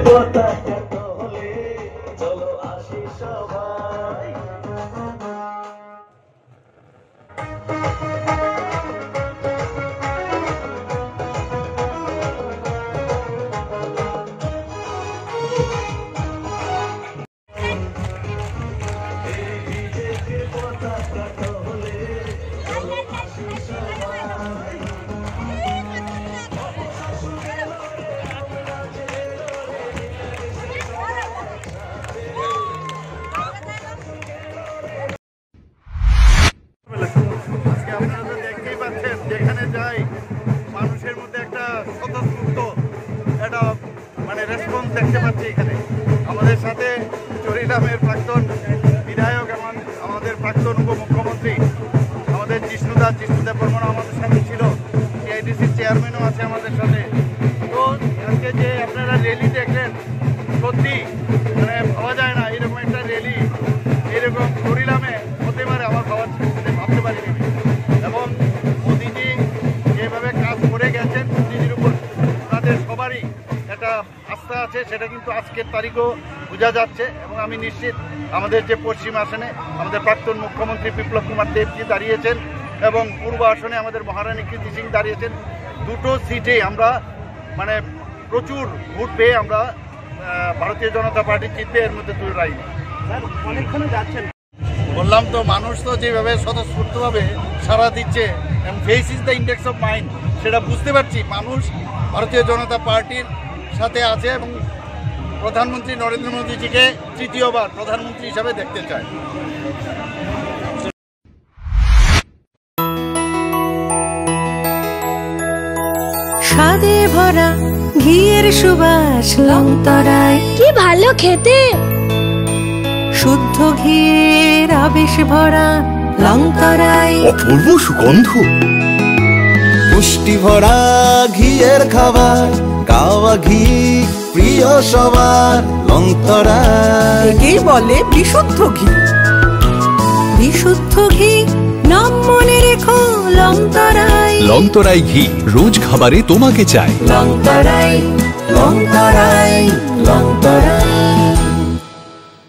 পতাকা তোলে চলো আসি সবাই। পতাকা তোলে চলো আসি সবাই। আজকে আপনারা তো দেখতেই পাচ্ছেন, যেখানে যাই মানুষের মধ্যে একটা স্বতঃস্ফূর্ত একটা মানে রেসপন্স দেখতে পাচ্ছি। এখানে আমাদের সাথে চরিলামের প্রাক্তন বিধায়ক এবং আমাদের প্রাক্তন উপমুখ্যমন্ত্রী আমাদের জিষ্ণুদেব বর্মন আমাদের সাথে ছিল, সিআইডিসির চেয়ারম্যানও আছে আমাদের সাথে। তো আজকে যে আপনারা র্যালি দেখলেন, সত্যি মানে ভাবা যায় না এরকম একটা র্যালি এরকম চরিলামে হতে পারে, আমার ভাবতে পারিনি। এবং মোদিজি যেভাবে কাজ করে গেছেন, মোদিজির উপর তাদের সবারই একটা আস্থা আছে, সেটা কিন্তু আজকের তারিখও বোঝা যাচ্ছে। এবং আমি নিশ্চিত আমাদের যে পশ্চিম আসনে আমাদের প্রাক্তন মুখ্যমন্ত্রী বিপ্লব কুমার দেবজি দাঁড়িয়েছেন এবং পূর্ব আসনে আমাদের মহারানী কীর্তি সিং দাঁড়িয়েছেন। দুটো সিটে আমরা মানে প্রচুর ভোট পেয়ে আমরা ভারতীয় জনতা পার্টি জিতবে, এর মধ্যে দুই রায়। অনেকক্ষণ যাচ্ছেন, বললাম তো, মানুষ তো যেভাবে স্বতঃস্ফূর্তভাবে সাড়া দিচ্ছে, face is the index of mind, সেটা বুঝতে পারছি। মানুষ ভারতীয় জনতা পার্টির সাথে আছে এবং প্রধানমন্ত্রী নরেন্দ্র মোদীজিকে তৃতীয়বার প্রধানমন্ত্রী হিসাবে দেখতে চায়। স্বাদে ভরা ঘিয়ের সুবাস লংতরায়, কি ভালো খেতে। শুদ্ধ ঘিয়ের আবেশ ভরা লংতরায়, অপূর্ব সুগন্ধ। পুষ্টি ভরা ঘিয়ের খাবার, গাওয়া ঘি প্রিয় সবার লংতরায়। একেই বলে বিশুদ্ধ ঘি। বিশুদ্ধ ঘি নাম মনে রেখো লংতরায়। লংতরাই ঘি রোজ খাবারে তোমাকে চাই। লংতরায় লংতরায় লংতরায়।